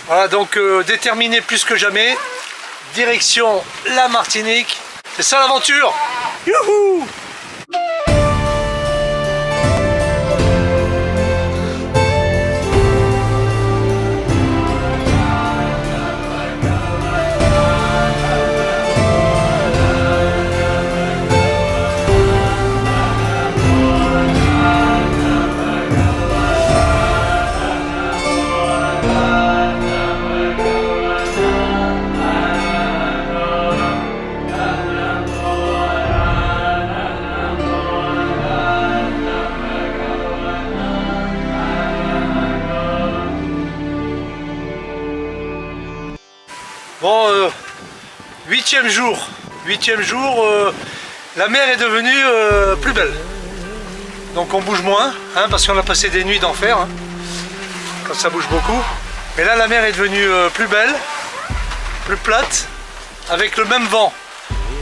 Voilà, donc déterminé plus que jamais, direction la Martinique. C'est ça l'aventure. Youhou! Bon, huitième jour, la mer est devenue plus belle. Donc on bouge moins, hein, parce qu'on a passé des nuits d'enfer, hein, quand ça bouge beaucoup. Mais là la mer est devenue plus belle, plus plate, avec le même vent.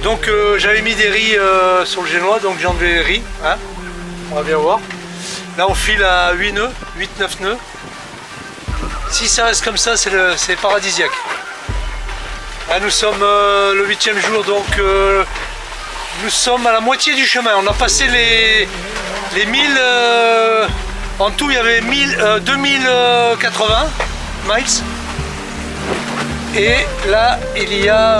Donc j'avais mis des riz sur le génois, donc j'ai enlevé les riz, hein, on va bien voir. Là on file à 8 nœuds, 8-9 nœuds. Si ça reste comme ça, c'est paradisiaque. Là, nous sommes le 8e jour, donc nous sommes à la moitié du chemin. On a passé les 1000, en tout il y avait 2080 miles. Et là il y a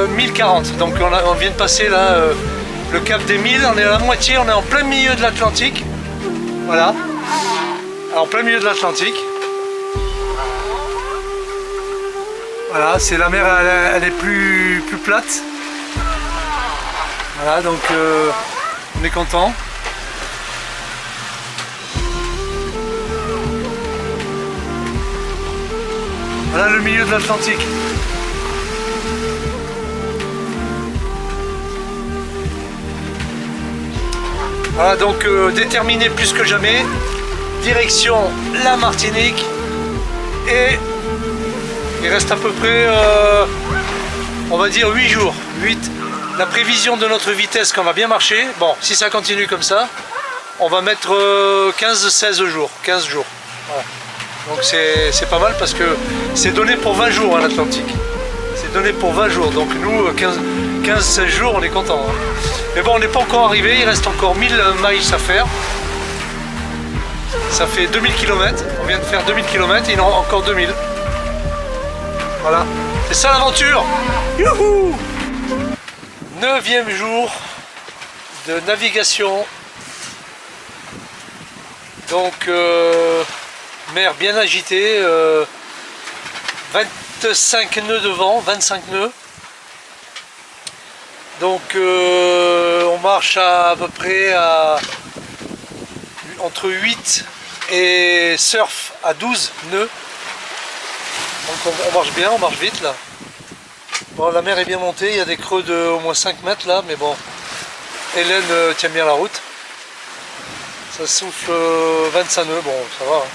1040. Donc on vient de passer là le cap des 1000, on est à la moitié, on est en plein milieu de l'Atlantique. Voilà, en plein milieu de l'Atlantique. Voilà, c'est la mer, elle est plus plate. Voilà, donc on est content. Voilà le milieu de l'Atlantique. Voilà, donc déterminé plus que jamais. Direction la Martinique. Et il reste à peu près, on va dire 8 jours. 8. La prévision de notre vitesse qu'on va bien marcher. Bon, si ça continue comme ça, on va mettre 15-16 jours. 15 jours. Voilà. Donc c'est pas mal parce que c'est donné pour 20 jours à l'Atlantique. C'est donné pour 20 jours. Donc nous, 15-16 jours, on est content. Hein. Mais bon, on n'est pas encore arrivé. Il reste encore 1000 miles à faire. Ça fait 2000 km. On vient de faire 2000 km et il en reste encore 2000. Voilà, c'est ça l'aventure. Youhou! 9e jour de navigation. Donc mer bien agitée, 25 nœuds de vent, 25 nœuds. Donc on marche à peu près entre 8 et surf à 12 nœuds. Donc on marche bien, on marche vite là. Bon, la mer est bien montée, il y a des creux de au moins 5 mètres là, mais bon, Hélène tient bien la route. Ça souffle 25 nœuds, bon ça va. Hein.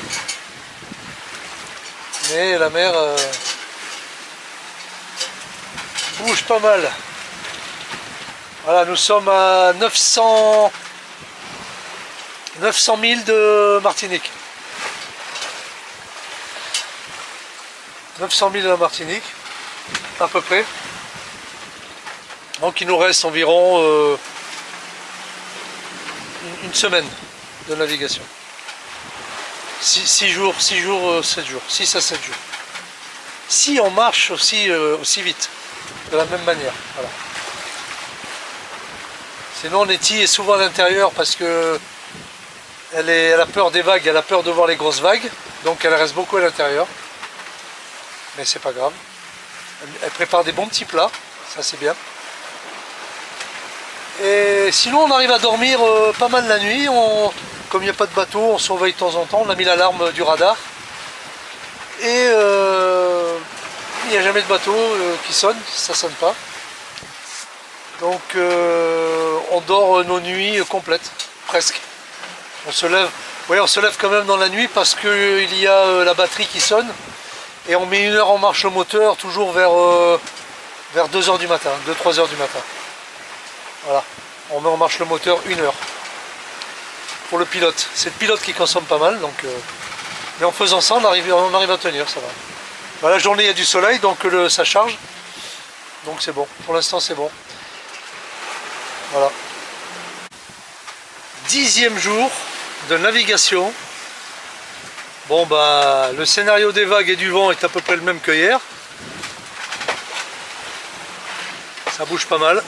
Mais la mer bouge pas mal. Voilà, nous sommes à 900 000 de Martinique. 900 000 de la Martinique, à peu près. Donc il nous reste environ une semaine de navigation. 6 jours, 7 jours, 6 à 7 jours. Si on marche aussi vite, de la même manière. Voilà. Sinon Nettie est souvent à l'intérieur parce que elle a peur des vagues, elle a peur de voir les grosses vagues, donc elle reste beaucoup à l'intérieur. Mais c'est pas grave. Elle prépare des bons petits plats, ça c'est bien. Et sinon on arrive à dormir pas mal la nuit. Comme il n'y a pas de bateau, on surveille de temps en temps. On a mis l'alarme du radar. Et il n'y a jamais de bateau qui sonne, ça sonne pas. Donc on dort nos nuits complètes, presque. On se lève, oui, on se lève quand même dans la nuit parce qu'il y a la batterie qui sonne. Et on met 1 heure en marche le moteur, toujours vers 2 h du matin, 2-3 h du matin. Voilà, on met en marche le moteur 1 heure. Pour le pilote, c'est le pilote qui consomme pas mal, donc mais en faisant ça, on arrive à tenir, ça va. Bah, la journée il y a du soleil donc ça charge. Donc c'est bon, pour l'instant c'est bon. Voilà. 10e jour de navigation. Bon bah le scénario des vagues et du vent est à peu près le même que hier. Ça bouge pas mal.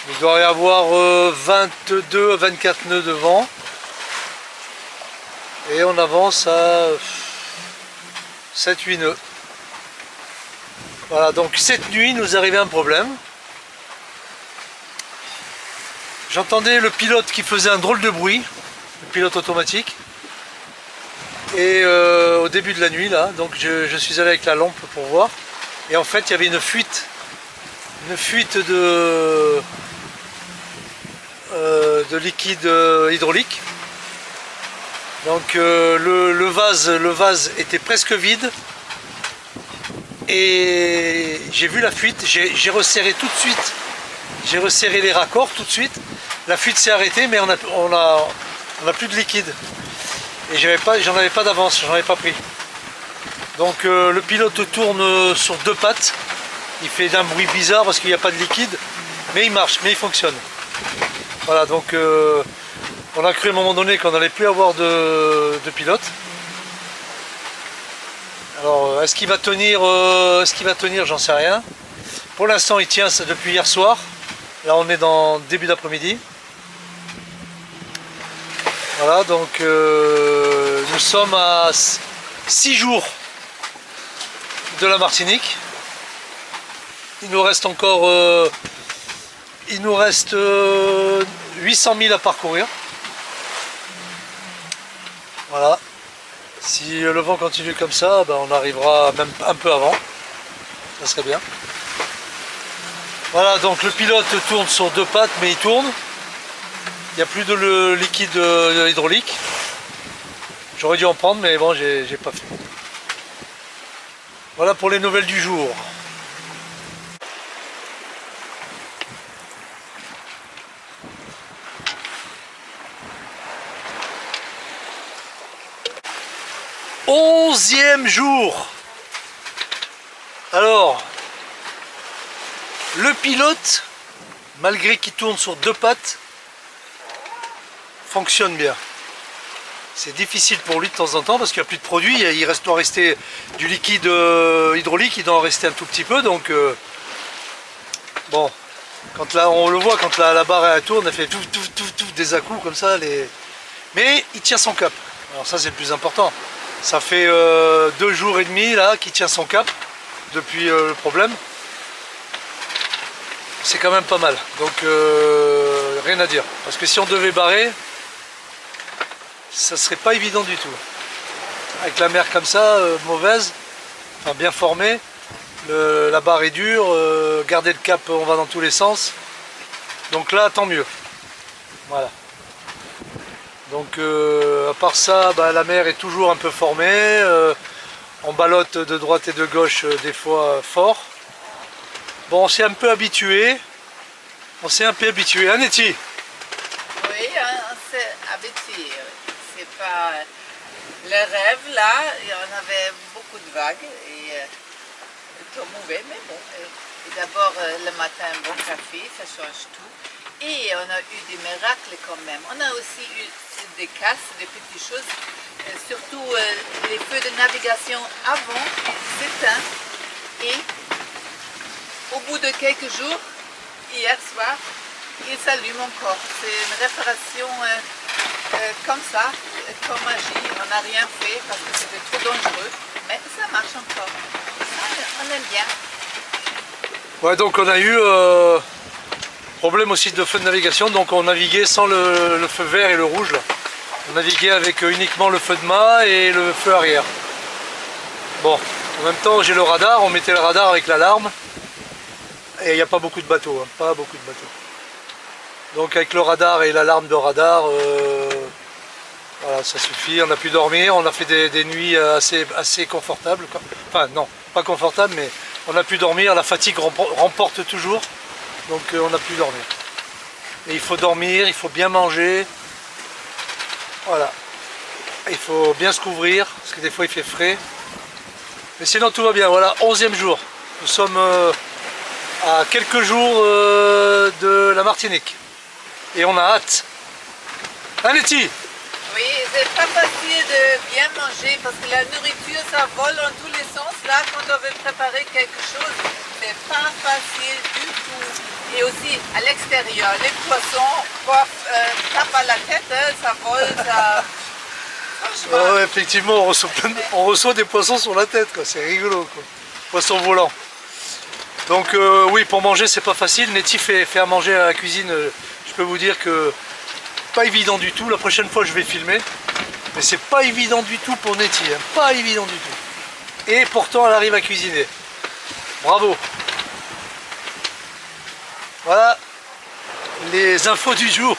Il doit y avoir 22 à 24 nœuds de vent. Et on avance à 7-8 nœuds. Voilà, donc cette nuit nous arrivait un problème. J'entendais le pilote qui faisait un drôle de bruit, le pilote automatique. Et au début de la nuit, là, donc je suis allé avec la lampe pour voir. Et en fait, il y avait une fuite de liquide hydraulique. Donc le vase était presque vide. Et j'ai vu la fuite, j'ai resserré tout de suite. J'ai resserré les raccords tout de suite. La fuite s'est arrêtée, mais on a plus de liquide. Et j'en avais pas d'avance, j'en avais pas pris. Donc le pilote tourne sur 2 pattes. Il fait d'un bruit bizarre parce qu'il n'y a pas de liquide. Mais il marche, mais il fonctionne. Voilà, donc on a cru à un moment donné qu'on n'allait plus avoir de pilote. Alors est-ce qu'il va tenir, j'en sais rien. Pour l'instant il tient ça depuis hier soir. Là on est dans début d'après-midi. Voilà, donc nous sommes à 6 jours de la Martinique. Il nous reste encore 800 000 à parcourir. Voilà. Si le vent continue comme ça, ben on arrivera même un peu avant. Ça serait bien. Voilà, donc le pilote tourne sur 2 pattes, mais il tourne. Il n'y a plus de liquide hydraulique. J'aurais dû en prendre, mais bon, j'ai pas fait. Voilà pour les nouvelles du jour. Onzième jour. Alors, le pilote, malgré qu'il tourne sur 2 pattes, fonctionne bien. C'est difficile pour lui de temps en temps parce qu'il n'y a plus de produit, doit rester du liquide hydraulique, il doit en rester un tout petit peu, donc bon, quand là on le voit, quand la barre elle tourne, elle fait tout des à-coups comme ça, mais il tient son cap. Alors ça c'est le plus important. Ça fait 2 jours et demi là qu'il tient son cap depuis le problème. C'est quand même pas mal, donc rien à dire. Parce que si on devait barrer, ça serait pas évident du tout. Avec la mer comme ça, mauvaise, enfin bien formée, la barre est dure, garder le cap, on va dans tous les sens. Donc là, tant mieux. Voilà. Donc à part ça, bah, la mer est toujours un peu formée. On ballotte de droite et de gauche des fois fort. Bon, on s'est un peu habitué. Hein, Nettie? Oui, on s'est habitué. C'est pas le rêve là. On avait beaucoup de vagues et tout mauvais, mais bon. Et d'abord le matin, bon café, ça change tout. Et on a eu des miracles quand même. On a aussi eu des casses, des petites choses. Surtout les feux de navigation avant s'éteignent. Et au bout de quelques jours, hier soir, ils s'allument encore. C'est une réparation comme ça, comme magie. On n'a rien fait parce que c'était trop dangereux. Mais ça marche encore. On aime bien. Ouais, donc on a eu problème aussi de feu de navigation, donc on naviguait sans le feu vert et le rouge là. On naviguait avec uniquement le feu de mât et le feu arrière. Bon, en même temps j'ai le radar, on mettait le radar avec l'alarme et il n'y a pas beaucoup de bateaux, hein, pas beaucoup de bateaux. Donc avec le radar et l'alarme de radar, voilà, ça suffit, on a pu dormir, on a fait des nuits assez confortables. Enfin non, pas confortables, mais on a pu dormir, la fatigue remporte toujours. Donc on a pu dormir. Et il faut dormir, il faut bien manger. Voilà. Il faut bien se couvrir, parce que des fois il fait frais. Mais sinon tout va bien, voilà, 11e jour. Nous sommes à quelques jours de la Martinique. Et on a hâte. Hein Letty? Oui, c'est pas facile de bien manger parce que la nourriture ça vole dans tous les sens. Là, quand on veut préparer quelque chose, c'est pas facile du tout. Et aussi à l'extérieur, les poissons tapent à la tête, hein, ça vole, ça. Ah ouais, effectivement, on reçoit des poissons sur la tête, quoi. C'est rigolo, quoi. Poissons volants. Donc oui, pour manger, c'est pas facile. Netty fait à manger à la cuisine. Je peux vous dire que pas évident du tout. La prochaine fois, je vais filmer. Mais c'est pas évident du tout pour Netty, hein. Pas évident du tout. Et pourtant, elle arrive à cuisiner. Bravo. Voilà les infos du jour.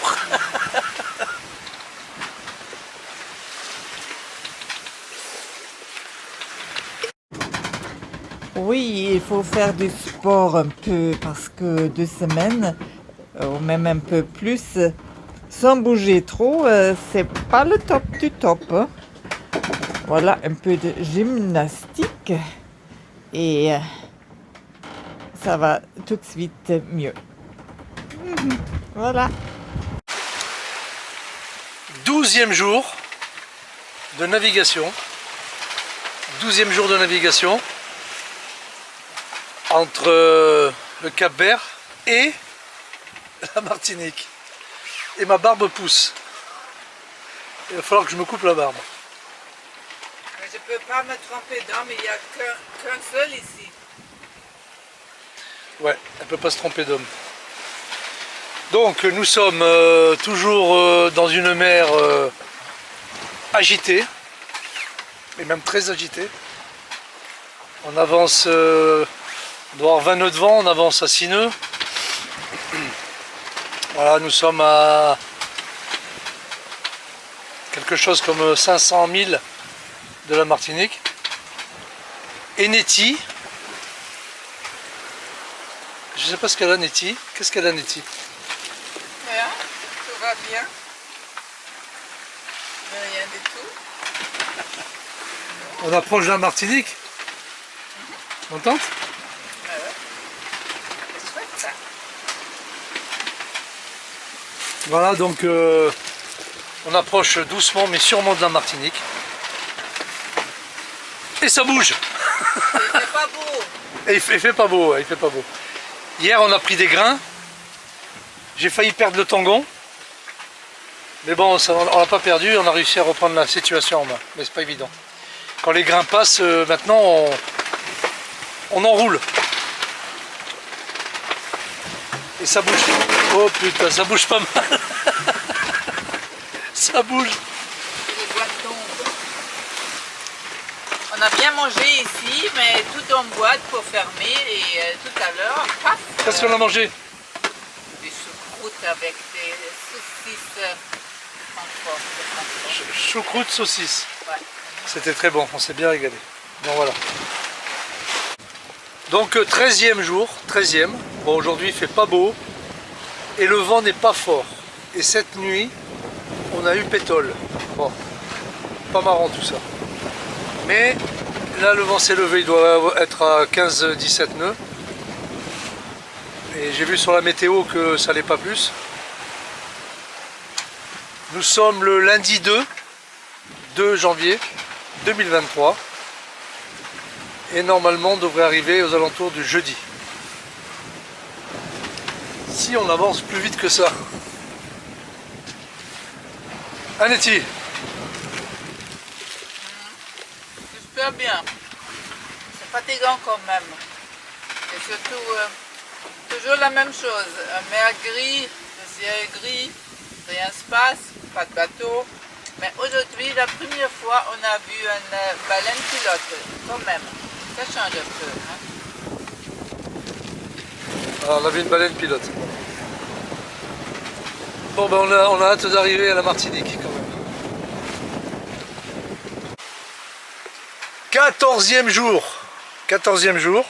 Oui, il faut faire du sport un peu parce que 2 semaines, ou même un peu plus, sans bouger trop, c'est pas le top du top. Hein. Voilà, un peu de gymnastique et ça va tout de suite mieux. Voilà. 12e jour de navigation. 12e jour de navigation. Entre le Cap-Vert et la Martinique. Et ma barbe pousse. Il va falloir que je me coupe la barbe. Je ne peux pas me tromper d'homme, il n'y a qu'un seul ici. Ouais, elle ne peut pas se tromper d'homme. Donc nous sommes toujours dans une mer agitée, et même très agitée. On avance... on doit avoir 20 nœuds de vent, on avance à 6 nœuds. Voilà, nous sommes à quelque chose comme 500 000 de la Martinique. Et Netty, je ne sais pas ce qu'elle a Netty. Qu'est-ce qu'elle a Netty? Rien, tout va bien. Rien du tout. On approche de la Martinique. Contente? C'est chouette ça. Voilà, donc on approche doucement mais sûrement de la Martinique. Et ça bouge. Il fait pas beau. Et il fait pas beau, ouais, il fait pas beau. Hier on a pris des grains. J'ai failli perdre le tangon. Mais bon, on l'a pas perdu, on a réussi à reprendre la situation en main. Mais c'est pas évident. Quand les grains passent, maintenant on enroule. Et ça bouge. Oh putain, ça bouge pas mal. Ça bouge. Les boîtes tombent. On a bien mangé ici, mais tout en boîte pour fermer. Et tout à l'heure, paf. Qu'est-ce qu'on a mangé? Des choucroutes avec des saucisses Francfort. Choucroute saucisse. Ouais. C'était très bon, on s'est bien régalé. Bon voilà. Donc 13e jour, 13e. Bon, aujourd'hui il fait pas beau et le vent n'est pas fort. Et cette nuit, on a eu pétole. Bon, pas marrant tout ça. Mais là le vent s'est levé, il doit être à 15-17 nœuds. Et j'ai vu sur la météo que ça n'allait pas plus. Nous sommes le lundi 2 janvier 2023. Et normalement on devrait arriver aux alentours du jeudi. Si on avance plus vite que ça. Hein Netty? Super bien. C'est fatigant quand même. Et surtout, toujours la même chose. Un mer gris, le ciel gris, rien ne se passe, pas de bateau. Mais aujourd'hui, la première fois, on a vu une baleine pilote, quand même. Ça change un peu. Hein. Alors, on a vu une baleine pilote. Bon ben on a hâte d'arriver à la Martinique quand même. 14e jour. 14e jour.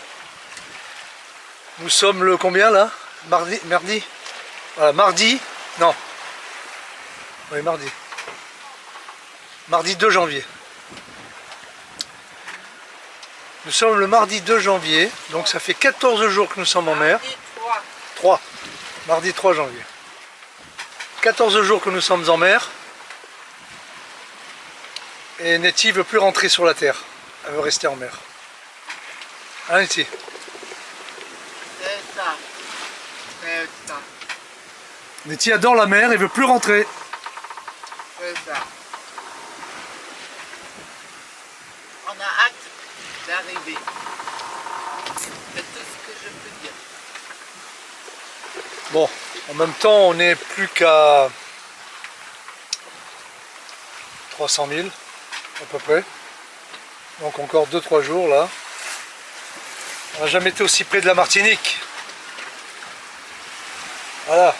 Nous sommes le combien là? Mardi. Voilà, mardi. Non. Oui, mardi. Mardi 2 janvier. Nous sommes le mardi 2 janvier, donc ça fait 14 jours que nous sommes en mer. Mardi 3. 3. Mardi 3 janvier. 14 jours que nous sommes en mer. Et Nettie veut plus rentrer sur la terre. Elle veut rester en mer. Hein, Nettie? C'est ça. C'est ça. Nettie adore la mer et veut plus rentrer. C'est ça. On a hâte d'arriver. C'est tout ce que je peux dire. Bon, en même temps, on n'est plus qu'à 300 000 à peu près. Donc encore 2-3 jours là. On n'a jamais été aussi près de la Martinique. Voilà.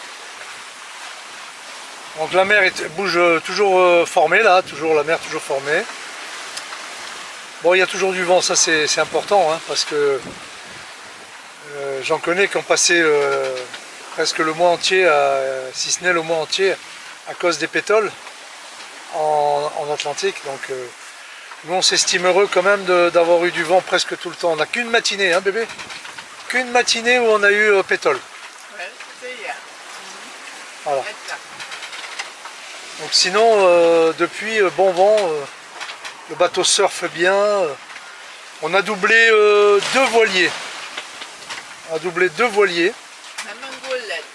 Donc la mer bouge toujours formée là, toujours la mer toujours formée. Bon, il y a toujours du vent, ça c'est important, hein, parce que j'en connais qui ont passé presque le mois entier, si ce n'est le mois entier, à cause des pétoles en Atlantique. Donc nous on s'estime heureux quand même d'avoir eu du vent presque tout le temps. On n'a qu'une matinée, hein bébé? Qu'une matinée où on a eu pétole. Ouais, c'était hier. Voilà. C'est ça. Donc sinon, depuis, bon vent, le bateau surfe bien. On a doublé 2 voiliers. On a doublé 2 voiliers. Même un goélette.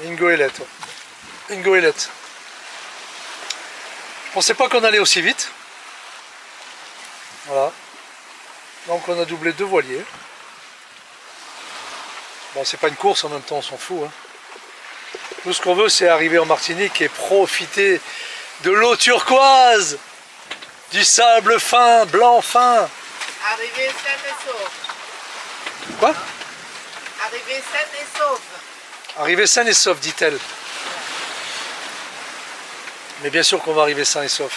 Une goélette. Ouais. Une goélette. Je pensais pas qu'on allait aussi vite. Voilà. Donc on a doublé 2 voiliers. Bon, c'est pas une course en même temps, on s'en fout. Hein. Tout ce qu'on veut, c'est arriver en Martinique et profiter de l'eau turquoise, du sable fin, blanc fin. Arriver sain et sauf. Quoi? Arriver sain et sauf. Arriver sain et sauf, dit-elle. Mais bien sûr qu'on va arriver sain et sauf.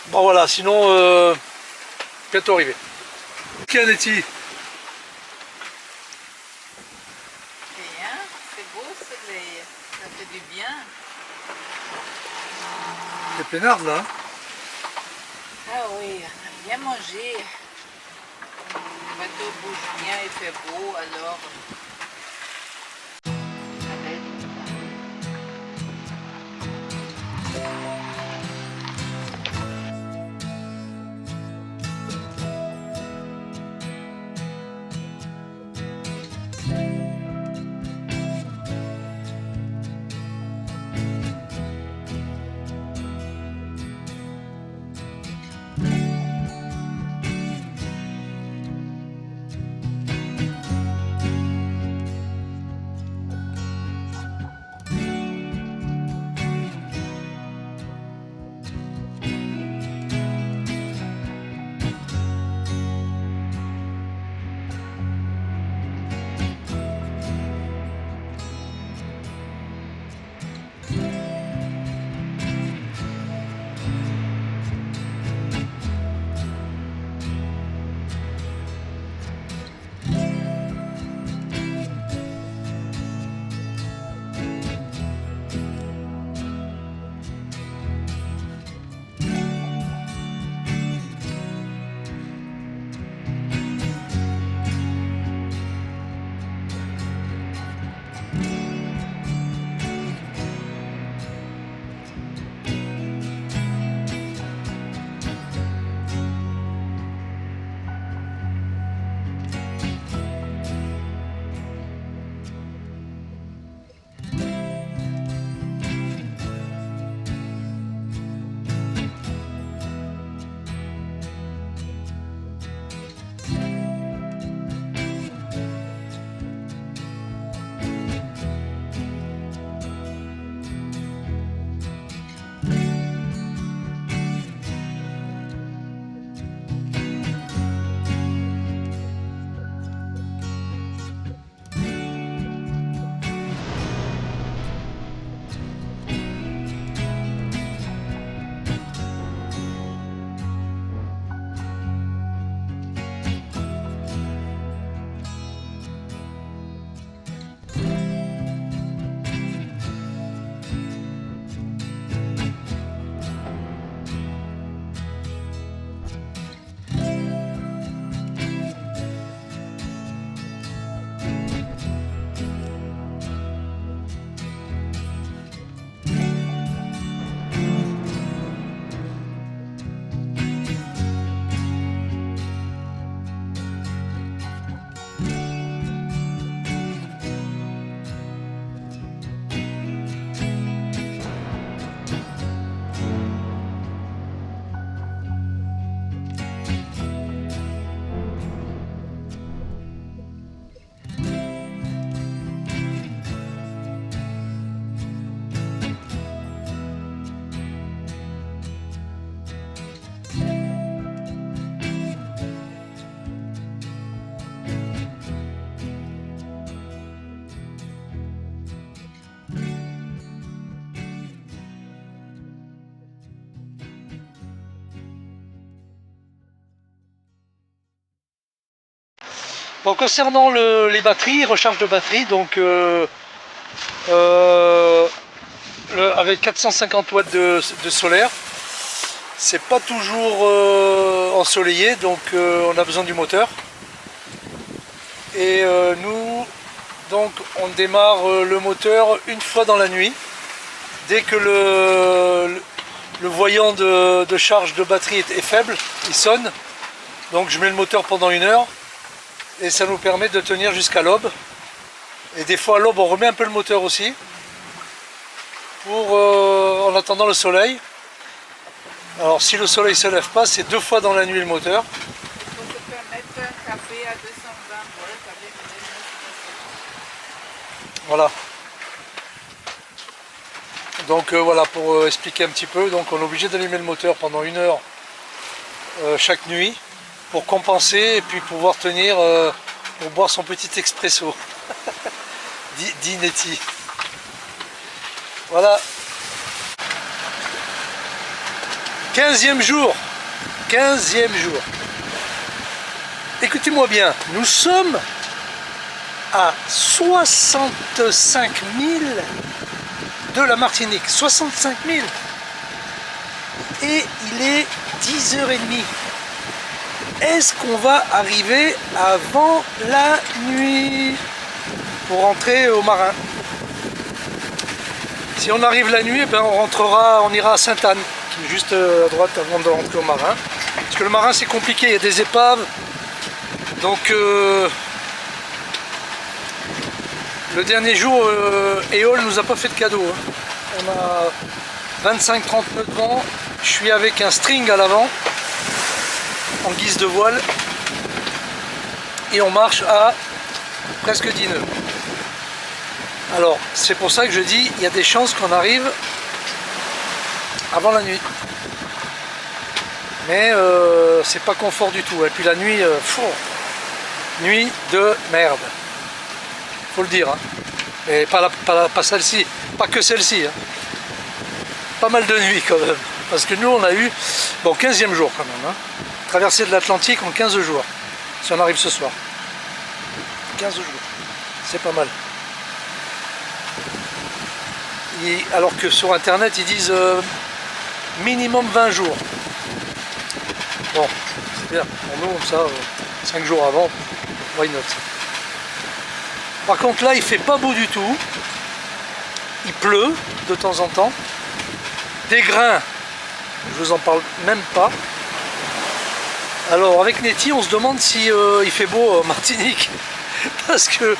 Bon voilà, sinon, bientôt arrivé. Tiens, Nettie. Bien, c'est beau ce soleil. Ça fait du bien. T'es peinarde là, hein? Ah oui, on a bien mangé. Le bateau bouge bien, il fait beau, alors... Bon, concernant les batteries, recharge de batterie, donc avec 450 watts de solaire, c'est pas toujours ensoleillé, donc on a besoin du moteur. Et nous, donc, on démarre le moteur une fois dans la nuit. Dès que le voyant de charge de batterie est faible, il sonne. Donc je mets le moteur pendant 1 heure. Et ça nous permet de tenir jusqu'à l'aube. Et des fois à l'aube on remet un peu le moteur aussi. Pour en attendant le soleil. Alors si le soleil ne se lève pas, c'est 2 fois dans la nuit le moteur. Il faut se permettre un café à 220 volts avec une Voilà. Donc voilà, pour expliquer un petit peu, donc on est obligé d'allumer le moteur pendant 1 heure chaque nuit pour compenser et puis pouvoir tenir pour boire son petit expresso. dit Netty. Voilà. 15e jour. 15e jour. Écoutez-moi bien, nous sommes à 65 000 de la Martinique. 65 000. Et il est 10h30. Est-ce qu'on va arriver avant la nuit pour rentrer au Marin? Si on arrive la nuit, eh ben on ira à Sainte-Anne, qui est juste à droite avant de rentrer au Marin. Parce que le Marin c'est compliqué, il y a des épaves. Donc le dernier jour, Éole nous a pas fait de cadeau. Hein. On a 25-30 nœuds de vent. Je suis avec un string à l'avant en guise de voile et on marche à presque 10 nœuds. Alors c'est pour ça que je dis il y a des chances qu'on arrive avant la nuit, mais c'est pas confort du tout. Et puis la nuit, nuit de merde, faut le dire, hein. Mais pas celle-ci, pas que celle-ci, hein. Pas mal de nuits quand même, parce que nous on a eu, bon, 15e jour quand même, hein. Traversée de l'Atlantique en 15 jours, si on arrive ce soir. 15 jours, c'est pas mal. Alors que sur internet ils disent minimum 20 jours. Bon, c'est bien, pour nous comme ça, 5 jours avant, why not. Par contre là il fait pas beau du tout, il pleut de temps en temps, des grains, je vous en parle même pas. Alors avec Netty on se demande si il fait beau en Martinique, parce que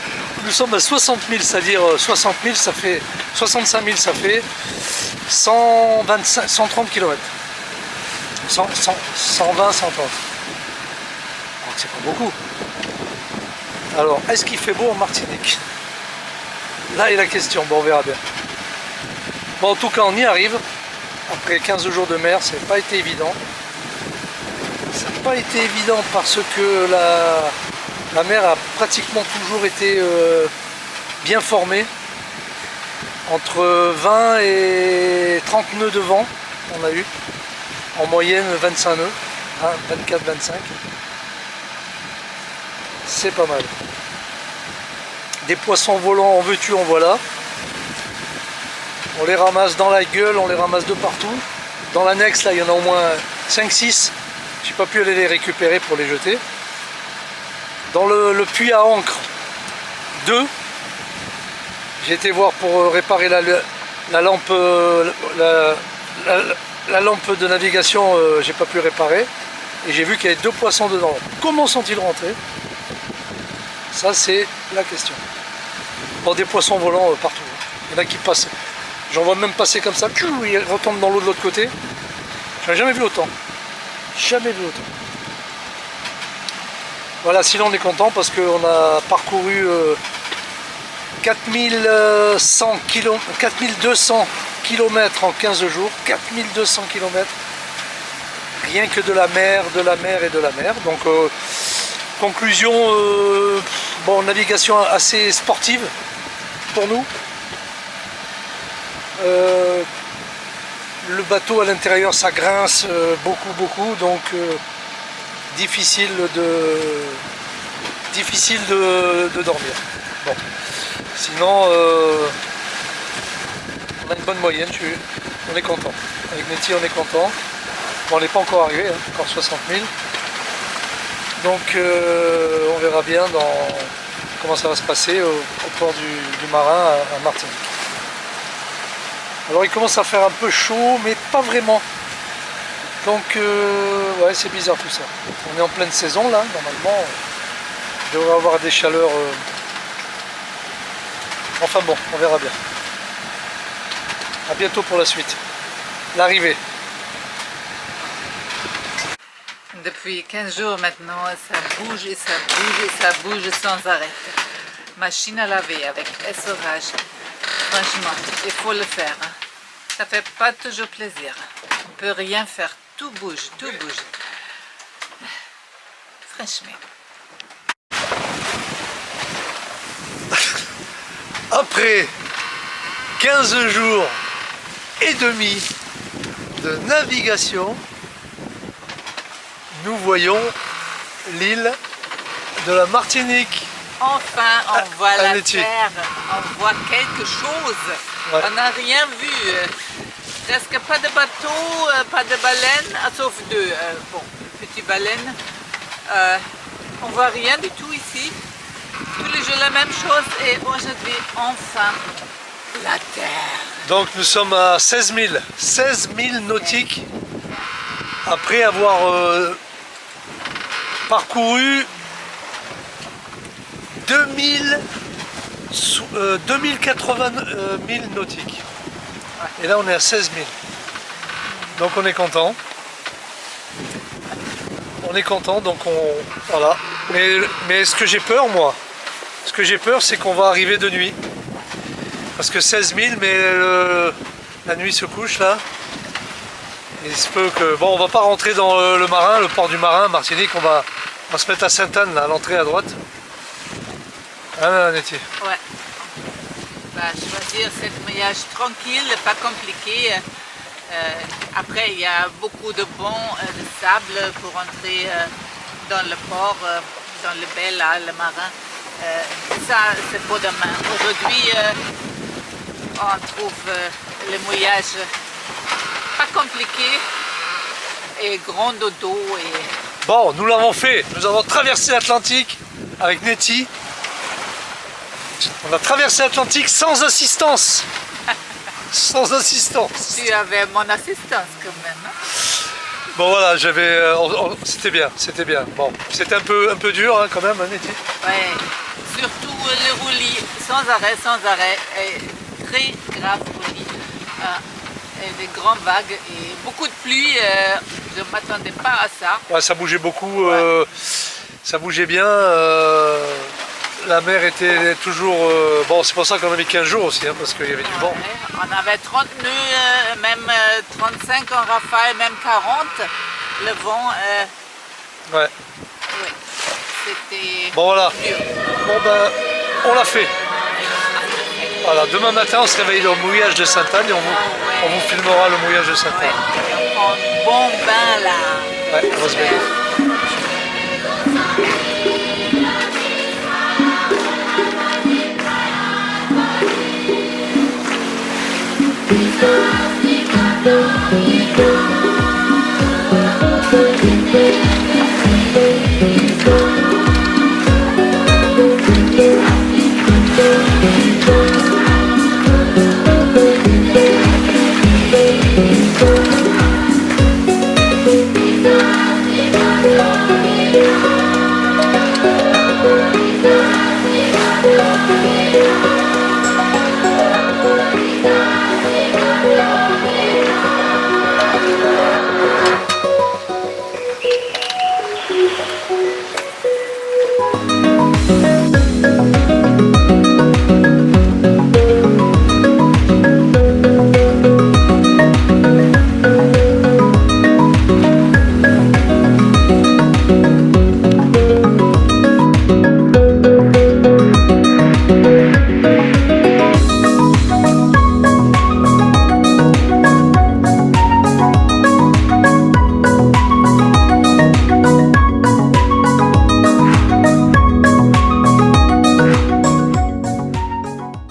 nous sommes à 60 000, c'est-à-dire 60 000 ça fait 65 000, ça fait 125, 130 km, 120, 130, donc c'est pas beaucoup. Alors est-ce qu'il fait beau en Martinique? Là est la question, bon on verra bien. Bon en tout cas on y arrive, après 15 jours de mer, ça n'a pas été évident. Ça n'a pas été évident parce que la mer a pratiquement toujours été bien formée. Entre 20 et 30 nœuds de vent, on a eu. En moyenne 25 nœuds, hein, 24-25. C'est pas mal. Des poissons volants, en veux-tu, en voilà. On les ramasse dans la gueule, on les ramasse de partout. Dans l'annexe, là, il y en a au moins 5-6. J'ai pas pu aller les récupérer pour les jeter. Dans le puits à encre, 2. J'ai été voir pour réparer la lampe, la lampe de navigation, j'ai pas pu réparer. Et j'ai vu qu'il y avait 2 poissons dedans. Comment sont-ils rentrés? Ça c'est la question. Bon, des poissons volants partout. Il y en a qui passent. J'en vois même passer comme ça. Ils retombent dans l'eau de l'autre côté. J'en ai jamais vu autant. Jamais vu autant. Voilà, sinon on est content parce qu'on a parcouru 4200 km en 15 jours. 4200 km. Rien que de la mer, de la mer et de la mer. Donc conclusion, bon, navigation assez sportive pour nous. Le bateau à l'intérieur ça grince beaucoup, donc difficile difficile de dormir. Bon. Sinon, on a une bonne moyenne, on est content. Avec Nettie, on est content. Bon, on n'est pas encore arrivé, hein, encore 60 000. Donc, on verra bien comment ça va se passer au port du Marin à Martinique. Alors, il commence à faire un peu chaud, mais pas vraiment. Donc, ouais, c'est bizarre tout ça. On est en pleine saison là, normalement. On devrait avoir des chaleurs. Enfin bon, on verra bien. A bientôt pour la suite. L'arrivée. Depuis 15 jours maintenant, ça bouge et ça bouge et ça bouge sans arrêt. Machine à laver avec essorage. Franchement, il faut le faire. Hein. Ça fait pas toujours plaisir. On peut rien faire. Tout bouge, tout bouge. Franchement. Après 15 jours et demi de navigation, nous voyons l'île de la Martinique. Enfin, on voit la Nettie. terre, on voit quelque chose. Ouais. On n'a rien vu. Presque pas de bateau, pas de baleine, sauf deux. Bon, une petite baleine. On voit rien du tout ici. Tous les jours la même chose et aujourd'hui, enfin, la terre. Donc nous sommes à 16 000 nautiques après avoir parcouru 2080 000 nautiques. Et là on est à 16 000. Donc on est content. On est content, donc voilà. Mais ce que j'ai peur, moi, c'est qu'on va arriver de nuit. Parce que 16 000, mais la nuit se couche là. Il se peut que... Bon, on va pas rentrer dans le Marin, le port du Marin, Martinique, on va se mettre à Sainte-Anne, à l'entrée à droite. Hein, Nettie? Ouais. On va choisir cette voyage tranquille, pas compliqué. Après, il y a beaucoup de ponts de sable pour entrer dans le port, dans le baie, là, le Marin. Ça, c'est pour demain. Aujourd'hui, on trouve le mouillage pas compliqué et grand dodo. Et... Bon, nous l'avons fait. Nous avons traversé l'Atlantique avec Nettie. On a traversé l'Atlantique sans assistance. Sans assistance. Tu avais mon assistance quand même. Hein? Bon voilà, c'était bien, c'était bien. Bon, c'était un peu dur hein, quand même, hein, Nettie. Ouais, surtout le roulis, sans arrêt, et très grave roulis. Et des grandes vagues et beaucoup de pluie, je ne m'attendais pas à ça. Ouais, ça bougeait beaucoup, ça bougeait bien. La mer était toujours... bon, c'est pour ça qu'on a mis 15 jours aussi, hein, parce qu'il y avait du vent. On avait 30 nœuds, même 35 en rafale, même 40. Le vent... ouais. Oui, c'était... Bon voilà. dur. Bon ben, on l'a fait. Voilà, demain matin on se réveille au mouillage de Sainte-Anne et on vous filmera le mouillage de Sainte-Anne. Ouais. On prend un bon bain là. Ouais, on va se baigner. Thank you.